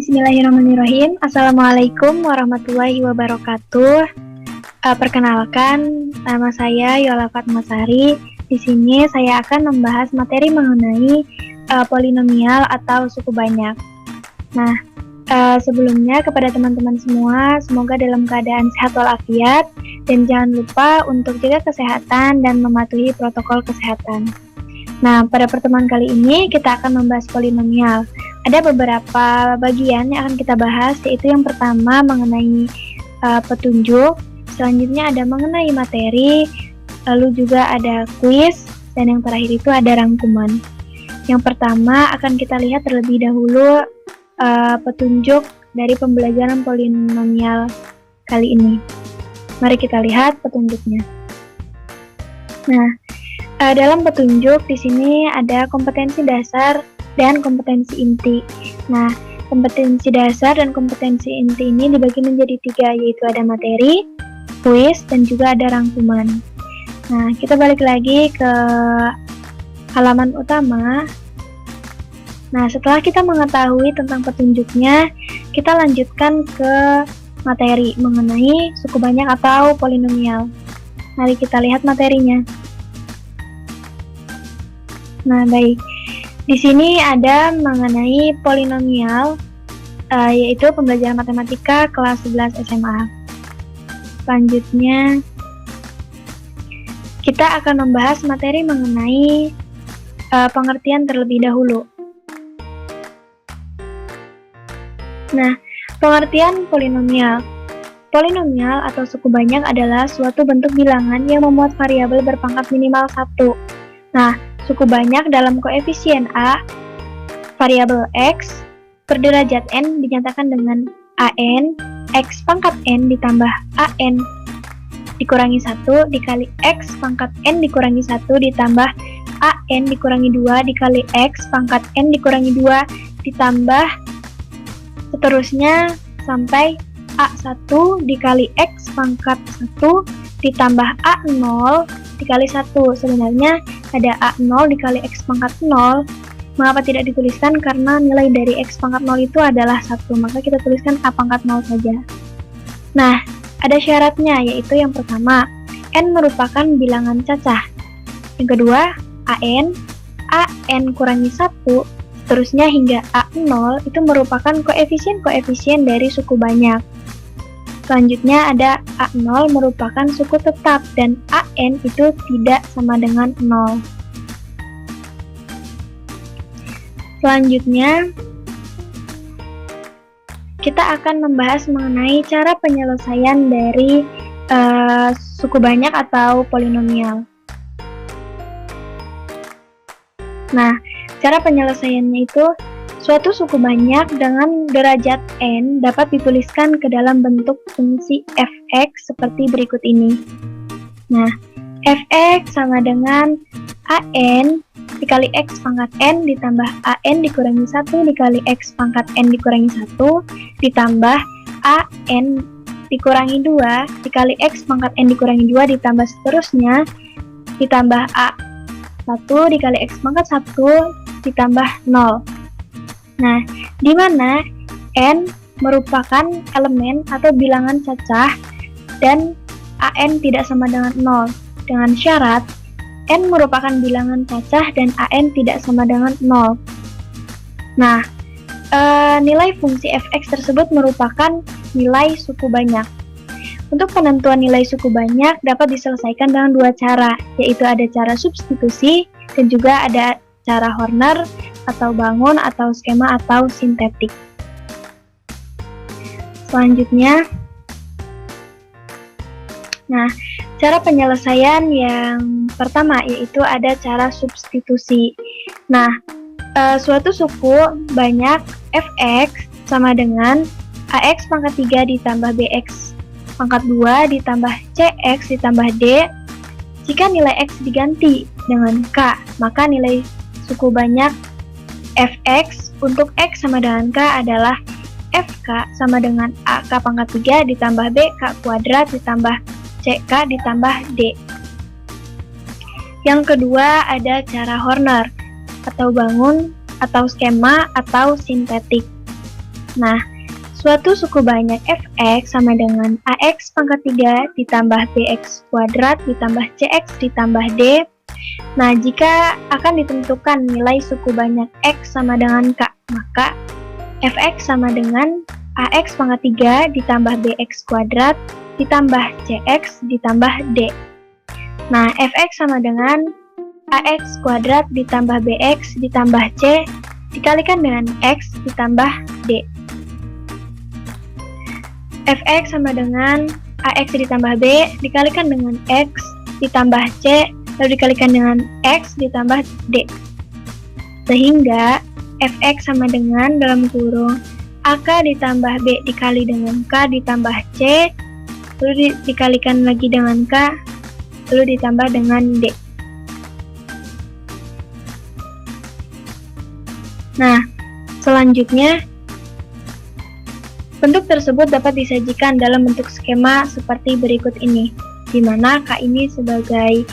Bismillahirrahmanirrahim. Assalamualaikum warahmatullahi wabarakatuh. Perkenalkan, nama saya Yola Fatmasari. Di sini saya akan membahas materi mengenai polinomial atau suku banyak. Nah, sebelumnya kepada teman-teman semua, semoga dalam keadaan sehat walafiat dan jangan lupa untuk jaga kesehatan dan mematuhi protokol kesehatan. Nah, pada pertemuan kali ini kita akan membahas polinomial. Ada beberapa bagian yang akan kita bahas, yaitu yang pertama mengenai petunjuk, selanjutnya ada mengenai materi, lalu juga ada kuis, dan yang terakhir itu ada rangkuman. Yang pertama akan kita lihat terlebih dahulu petunjuk dari pembelajaran polinomial kali ini. Mari kita lihat petunjuknya. Nah, dalam petunjuk di sini ada kompetensi dasar dan kompetensi inti. Nah, kompetensi dasar dan kompetensi inti ini dibagi menjadi 3, yaitu ada materi, kuis, dan juga ada rangkuman. Nah, kita balik lagi ke halaman utama. Nah, setelah kita mengetahui tentang petunjuknya, kita lanjutkan ke materi mengenai suku banyak atau polinomial. Mari kita lihat materinya. Nah, baik. Di sini ada mengenai polinomial, yaitu pembelajaran matematika kelas 11 SMA. Selanjutnya, kita akan membahas materi mengenai pengertian terlebih dahulu. Nah, pengertian polinomial. Polinomial atau suku banyak adalah suatu bentuk bilangan yang memuat variabel berpangkat minimal 1. Nah, suku banyak dalam koefisien A, variabel X, berderajat N dinyatakan dengan AN, X pangkat N ditambah AN dikurangi 1 dikali X pangkat N dikurangi 1 ditambah AN dikurangi 2 dikali X pangkat N dikurangi 2 ditambah seterusnya sampai A1 dikali X pangkat 1 ditambah A0 dikali 1. Sebenarnya ada A0 dikali X pangkat 0. Mengapa tidak dituliskan? Karena nilai dari X pangkat 0 itu adalah 1. Maka kita tuliskan A pangkat 0 saja. Nah, ada syaratnya, yaitu yang pertama, N merupakan bilangan cacah. Yang kedua, AN kurangi 1, seterusnya hingga A0 itu merupakan koefisien-koefisien dari suku banyak. Selanjutnya ada A0 merupakan suku tetap dan AN itu tidak sama dengan 0. Selanjutnya, kita akan membahas mengenai cara penyelesaian dari suku banyak atau polinomial. Nah, cara penyelesaiannya itu suatu suku banyak dengan derajat N dapat dituliskan ke dalam bentuk fungsi f(x) seperti berikut ini. Nah, f(x) sama dengan AN dikali X pangkat N ditambah AN dikurangi 1 dikali X pangkat N dikurangi 1 ditambah AN dikurangi 2 dikali X pangkat N dikurangi 2 ditambah seterusnya ditambah A1 dikali X pangkat 1 ditambah 0. Nah, di mana N merupakan elemen atau bilangan cacah dan AN tidak sama dengan 0, dengan syarat N merupakan bilangan cacah dan AN tidak sama dengan 0. Nah, nilai fungsi f(x) tersebut merupakan nilai suku banyak. Untuk penentuan nilai suku banyak dapat diselesaikan dengan 2 cara, yaitu ada cara substitusi dan juga ada cara Horner atau bangun atau skema atau sintetik. Selanjutnya, nah, cara penyelesaian yang pertama yaitu ada cara substitusi. Nah, suatu suku banyak f(x) sama dengan ax pangkat 3 ditambah bx pangkat 2 ditambah cx ditambah d. Jika nilai x diganti dengan k, maka nilai suku banyak f(x) untuk x sama dengan k adalah fk sama dengan ak pangkat 3 ditambah bk kuadrat ditambah ck ditambah d. Yang kedua ada cara Horner atau bangun atau skema atau sintetik. Nah, suatu suku banyak fx sama dengan ax pangkat 3 ditambah bx kuadrat ditambah cx ditambah d. Nah, jika akan ditentukan nilai suku banyak x sama dengan k, maka fx sama dengan ax pangkat 3 ditambah bx kuadrat ditambah cx ditambah d. Nah, fx sama dengan ax kuadrat ditambah bx ditambah c dikalikan dengan x ditambah d. Fx sama dengan ax ditambah b dikalikan dengan x ditambah c lalu dikalikan dengan x ditambah d. Sehingga fx sama dengan dalam kurung ak ditambah b dikali dengan k ditambah c lalu dikalikan lagi dengan k lalu ditambah dengan d. Nah, selanjutnya bentuk tersebut dapat disajikan dalam bentuk skema seperti berikut ini, di mana K ini sebagai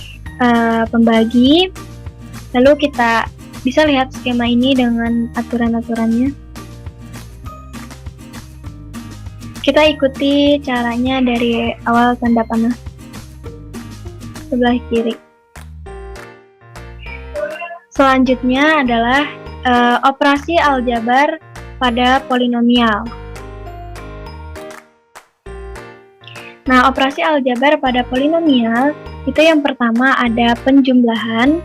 pembagi. Lalu kita bisa lihat skema ini dengan aturan-aturannya. Kita ikuti caranya dari awal tanda panah sebelah kiri. Selanjutnya adalah operasi aljabar pada polinomial. Nah, operasi aljabar pada polinomial itu yang pertama ada penjumlahan.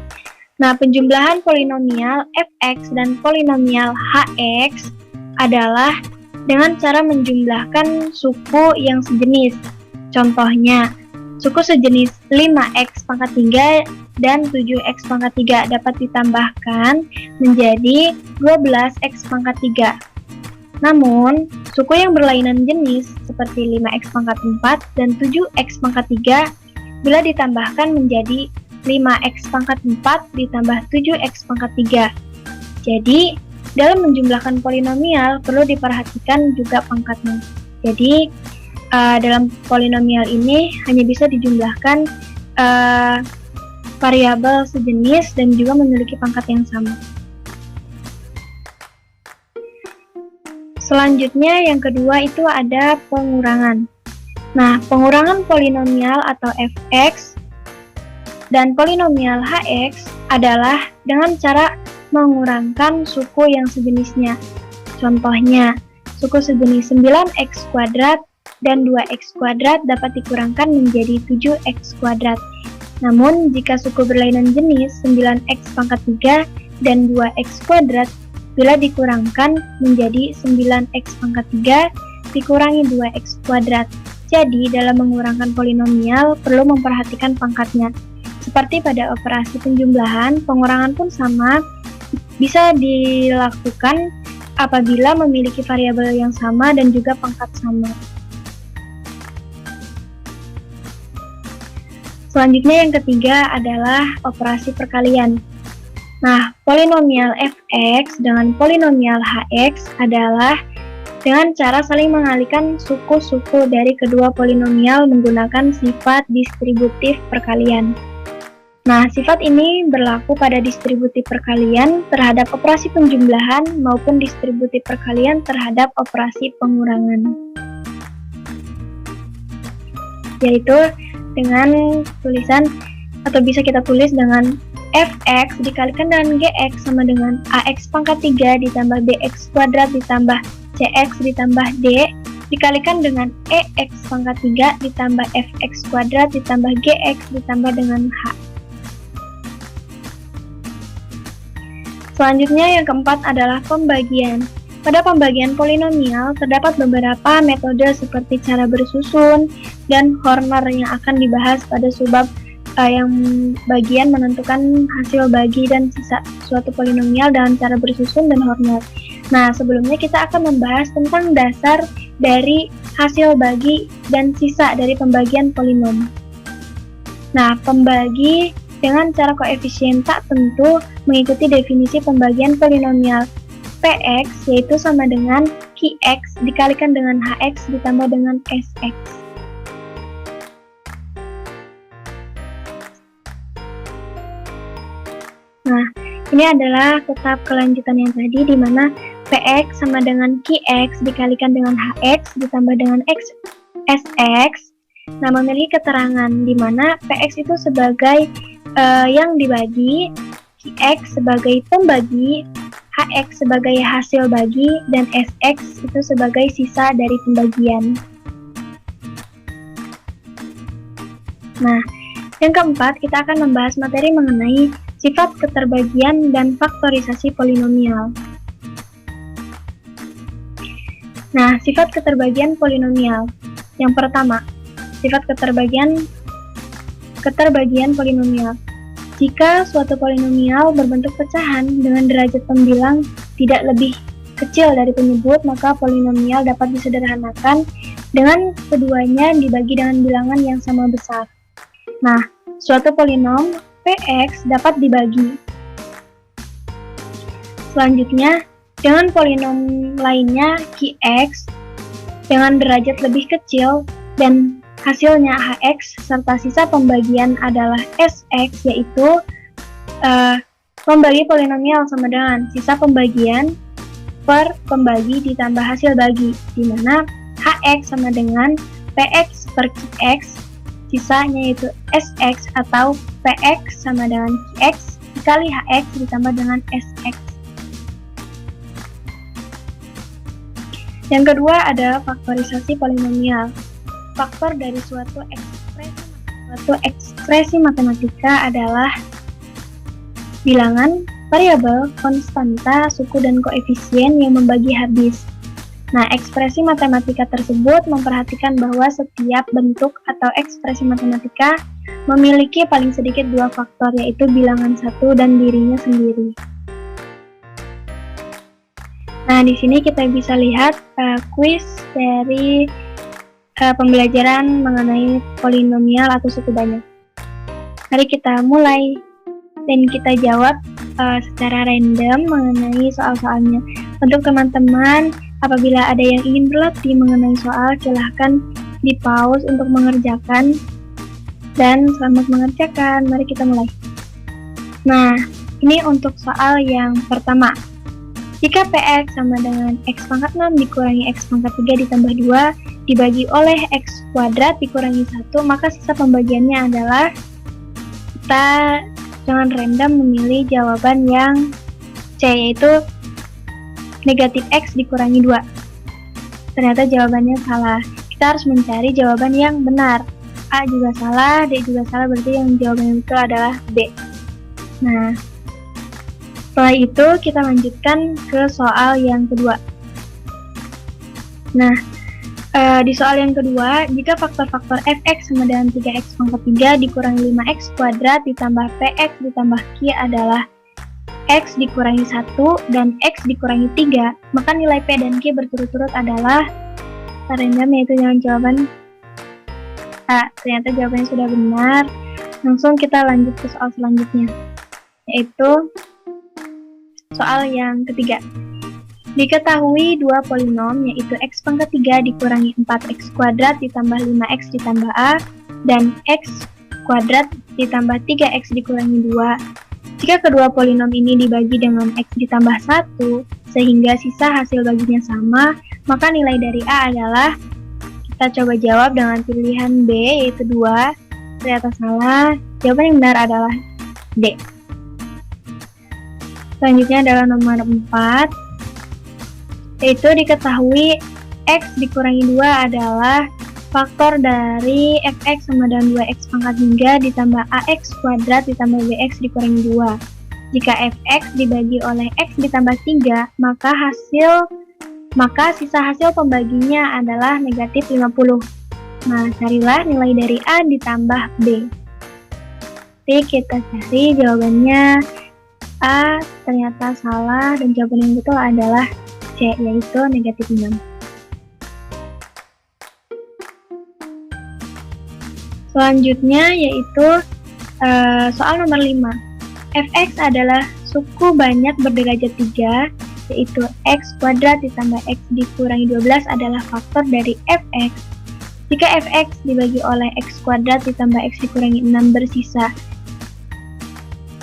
Nah, penjumlahan polinomial fx dan polinomial hx adalah dengan cara menjumlahkan suku yang sejenis. Contohnya, suku sejenis 5x pangkat 3 dan 7x pangkat 3 dapat ditambahkan menjadi 12x pangkat 3. Namun, suku yang berlainan jenis seperti 5x pangkat 4 dan 7x pangkat 3 bila ditambahkan menjadi 5x pangkat 4 ditambah 7x pangkat 3. Jadi, dalam menjumlahkan polinomial perlu diperhatikan juga pangkatnya. Jadi, dalam polinomial ini hanya bisa dijumlahkan variabel sejenis dan juga memiliki pangkat yang sama. Selanjutnya yang kedua itu ada pengurangan. Nah, pengurangan polinomial atau fx dan polinomial hx adalah dengan cara mengurangkan suku yang sejenisnya. Contohnya, suku sejenis 9x kuadrat dan 2x kuadrat dapat dikurangkan menjadi 7x kuadrat. Namun, jika suku berlainan jenis 9x pangkat 3 dan 2x kuadrat bila dikurangkan menjadi 9x pangkat 3 dikurangi 2x kuadrat. Jadi, dalam mengurangkan polinomial perlu memperhatikan pangkatnya. Seperti pada operasi penjumlahan, pengurangan pun sama, bisa dilakukan apabila memiliki variabel yang sama dan juga pangkat sama. Selanjutnya yang ketiga adalah operasi perkalian. Nah, polinomial fx dengan polinomial hx adalah dengan cara saling mengalihkan suku-suku dari kedua polinomial menggunakan sifat distributif perkalian. Nah, sifat ini berlaku pada distributif perkalian terhadap operasi penjumlahan maupun distributif perkalian terhadap operasi pengurangan. Yaitu dengan tulisan atau bisa kita tulis dengan fx dikalikan dengan gx sama dengan ax pangkat 3 ditambah bx kuadrat ditambah cx ditambah d dikalikan dengan ex pangkat 3 ditambah fx kuadrat ditambah gx ditambah dengan h. Selanjutnya yang keempat adalah pembagian. Pada pembagian polinomial terdapat beberapa metode seperti cara bersusun dan Horner yang akan dibahas pada subbab yang bagian menentukan hasil bagi dan sisa suatu polinomial dengan cara bersusun dan Horner. Nah, sebelumnya kita akan membahas tentang dasar dari hasil bagi dan sisa dari pembagian polinom. Nah, pembagi dengan cara koefisien tak tentu mengikuti definisi pembagian polinomial Px yaitu sama dengan Qx dikalikan dengan Hx ditambah dengan Sx. Nah, Ini adalah tetap kelanjutan yang tadi, di mana Px sama dengan Qx dikalikan dengan Hx ditambah dengan Sx. Nah, memiliki keterangan di mana Px itu sebagai yang dibagi, Qx sebagai pembagi, Hx sebagai hasil bagi, dan Sx itu sebagai sisa dari pembagian. Nah, yang keempat, kita akan membahas materi mengenai sifat keterbagian dan faktorisasi polinomial. Nah, sifat keterbagian polinomial. Yang pertama, sifat keterbagian polinomial. Jika suatu polinomial berbentuk pecahan dengan derajat pembilang tidak lebih kecil dari penyebut, maka polinomial dapat disederhanakan dengan keduanya dibagi dengan bilangan yang sama besar. Nah, suatu polinom Px dapat dibagi. Selanjutnya, dengan polinom lainnya Qx dengan derajat lebih kecil dan hasilnya Hx serta sisa pembagian adalah Sx, yaitu membagi polinomial sama dengan sisa pembagian per pembagi ditambah hasil bagi, di mana Hx sama dengan Px per Qx, sisanya yaitu Sx, atau Px sama dengan Qx dikali Hx ditambah dengan Sx. Yang kedua adalah faktorisasi polinomial. Faktor dari suatu ekspresi matematika adalah bilangan, variabel, konstanta, suku, dan koefisien yang membagi habis. Nah, ekspresi matematika tersebut memperhatikan bahwa setiap bentuk atau ekspresi matematika memiliki paling sedikit dua faktor, yaitu bilangan satu dan dirinya sendiri. Nah, di sini kita bisa lihat kuis dari pembelajaran mengenai polinomial atau suku banyak. Mari kita mulai dan kita jawab secara random mengenai soal-soalnya. Untuk teman-teman, apabila ada yang ingin berlatih mengenai soal, silahkan di-pause untuk mengerjakan, dan selamat mengerjakan. Mari kita mulai. Nah, ini untuk soal yang pertama. Jika Px sama dengan X pangkat 6 dikurangi X pangkat 3 ditambah 2 dibagi oleh X kuadrat dikurangi 1, maka sisa pembagiannya adalah, kita jangan random memilih jawaban yang C, yaitu negatif X dikurangi 2. Ternyata jawabannya salah. Kita harus mencari jawaban yang benar. A juga salah, D juga salah, berarti yang jawaban itu adalah B. Nah, setelah itu kita lanjutkan ke soal yang kedua. Nah, di soal yang kedua, jika faktor-faktor fx sama dengan 3x pangkat 3 dikurangi 5x kuadrat ditambah px ditambah q adalah x dikurangi 1 dan x dikurangi 3, maka nilai p dan q berturut-turut adalah random, yaitu dengan jawaban A. Ternyata jawabannya sudah benar. Langsung kita lanjut ke soal selanjutnya, yaitu soal yang ketiga. Diketahui dua polinom, yaitu x pangkat 3 dikurangi 4x kuadrat ditambah 5x ditambah a, dan x kuadrat ditambah 3x dikurangi 2. Jika kedua polinom ini dibagi dengan x ditambah 1, sehingga sisa hasil baginya sama, maka nilai dari a adalah, kita coba jawab dengan pilihan B, yaitu 2. Ternyata salah. Jawaban yang benar adalah D. Selanjutnya adalah nomor 4, yaitu diketahui x dikurangi 2 adalah faktor dari fx sama dengan 2x pangkat 3 ditambah ax kuadrat ditambah bx dikurangi 2. Jika fx dibagi oleh x ditambah 3, maka sisa hasil pembaginya adalah negatif 50. Nah, carilah nilai dari a ditambah b. Jadi kita cari jawabannya. A ternyata salah dan jawaban yang betul adalah C, yaitu negatif 6. Selanjutnya yaitu soal nomor 5. Fx adalah suku banyak berderajat 3, yaitu x kuadrat ditambah x dikurangi 12 adalah faktor dari fx. Jika fx dibagi oleh x kuadrat ditambah x dikurangi 6 bersisa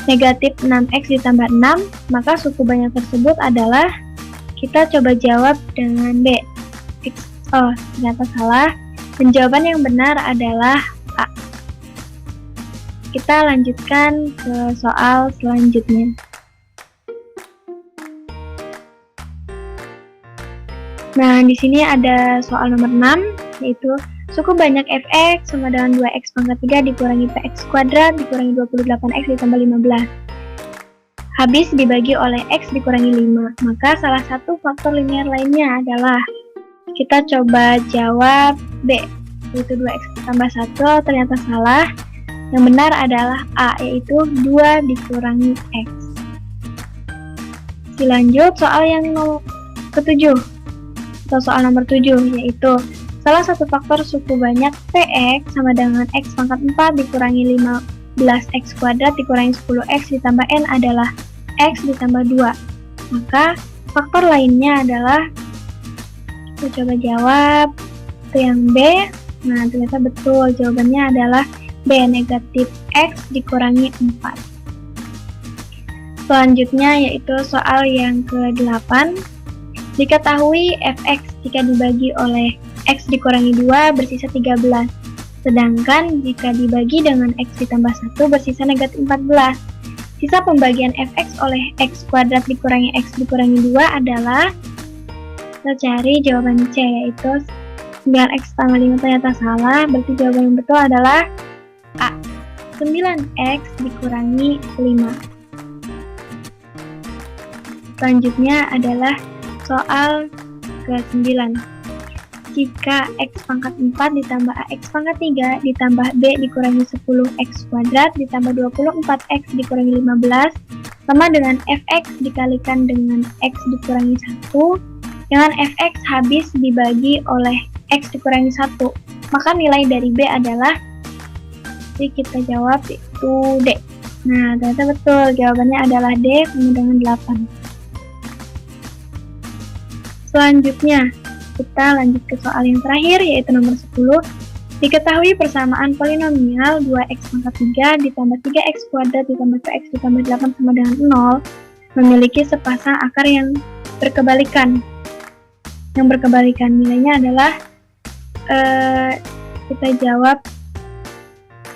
negatif 6x ditambah 6, maka suku banyak tersebut adalah, kita coba jawab dengan B. Ternyata salah, dan jawaban yang benar adalah A. Kita lanjutkan ke soal selanjutnya. Nah, di sini ada soal nomor 6, yaitu suku banyak fx sama dengan 2x pangkat 3 dikurangi px kuadrat dikurangi 28x ditambah 15. Habis dibagi oleh x dikurangi 5. Maka salah satu faktor linear lainnya adalah, kita coba jawab B, yaitu 2x tambah 1, ternyata salah. Yang benar adalah A, yaitu 2 dikurangi x. Dilanjut soal yang ke-7, atau soal nomor 7, yaitu salah satu faktor suku banyak px sama dengan x pangkat 4 dikurangi 15x kuadrat dikurangi 10x ditambah n adalah x ditambah 2. Maka faktor lainnya adalah, kita coba jawab itu yang B. Nah, ternyata betul, jawabannya adalah B, negatif x dikurangi 4. Selanjutnya yaitu soal yang ke-8. Diketahui fx jika dibagi oleh x dikurangi 2 bersisa 13. Sedangkan jika dibagi dengan x ditambah 1 bersisa negatif 14. Sisa pembagian fx oleh x kuadrat dikurangi x dikurangi 2 adalah, kita cari jawaban C, yaitu 9x tambah 5, ternyata salah. Berarti jawaban yang betul adalah A, 9x dikurangi 5. Selanjutnya adalah soal ke-9. Jika x pangkat 4 ditambah ax pangkat 3 ditambah b dikurangi 10x kuadrat ditambah 24x dikurangi 15 sama dengan fx dikalikan dengan x dikurangi 1 dengan fx habis dibagi oleh x dikurangi 1, maka nilai dari b adalah, jadi kita jawab itu D. Nah, ternyata betul, jawabannya adalah D sama dengan 8. Selanjutnya, kita lanjut ke soal yang terakhir, yaitu nomor 10. Diketahui persamaan polinomial 2x pangkat 3 ditambah 3x kuadrat ditambah 2x ditambah 8 sama dengan 0 memiliki sepasang akar yang berkebalikan. Yang berkebalikan nilainya adalah, kita jawab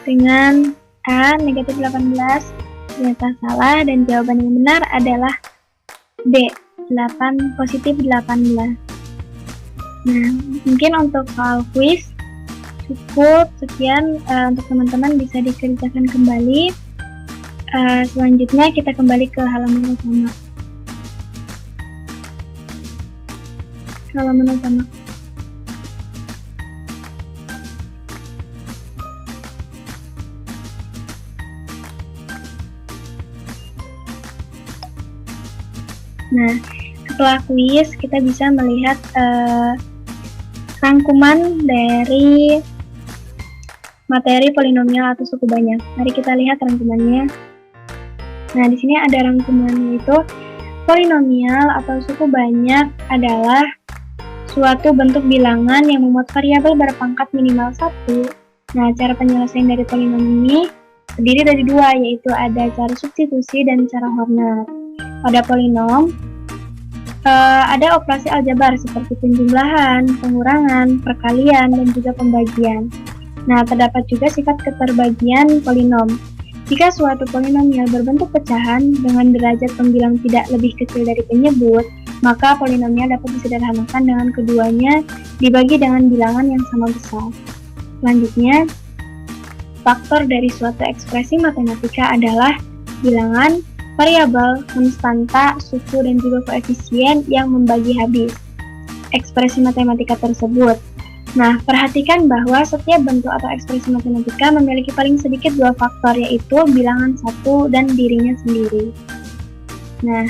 dengan A, negatif 18, ternyata salah, dan jawaban yang benar adalah B, 8 positif 18. Nah, mungkin untuk soal kuis cukup sekian, untuk teman-teman bisa dikerjakan kembali. Selanjutnya kita kembali ke halaman utama. Nah, setelah kuis kita bisa melihat rangkuman dari materi polinomial atau suku banyak. Mari kita lihat rangkumannya. Nah, di sini ada rangkumannya, yaitu polinomial atau suku banyak adalah suatu bentuk bilangan yang memuat variabel berpangkat minimal 1. Nah, cara penyelesaian dari polinom ini terdiri dari dua, yaitu ada cara substitusi dan cara Horner. Pada polinom, ada operasi aljabar seperti penjumlahan, pengurangan, perkalian, dan juga pembagian. Nah, terdapat juga sifat keterbagian polinom. Jika suatu polinomial berbentuk pecahan dengan derajat pembilang tidak lebih kecil dari penyebut, maka polinomial dapat disederhanakan dengan keduanya dibagi dengan bilangan yang sama besar. Selanjutnya, faktor dari suatu ekspresi matematika adalah bilangan, variabel, konstanta, suku, dan juga koefisien yang membagi habis ekspresi matematika tersebut. Nah, perhatikan bahwa setiap bentuk atau ekspresi matematika memiliki paling sedikit dua faktor, yaitu bilangan satu dan dirinya sendiri. Nah,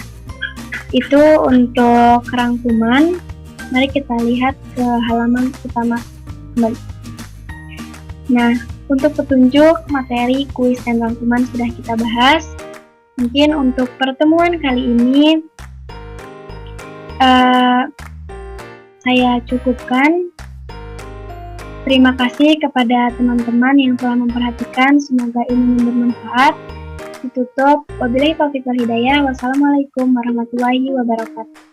itu untuk rangkuman. Mari kita lihat ke halaman utama kembali. Nah, untuk petunjuk, materi, kuis, dan rangkuman sudah kita bahas. Mungkin untuk pertemuan kali ini saya cukupkan. Terima kasih kepada teman-teman yang telah memperhatikan, semoga ini bermanfaat. ditutup. Wabillahi taufiq wal hidayah. Wassalamualaikum warahmatullahi wabarakatuh.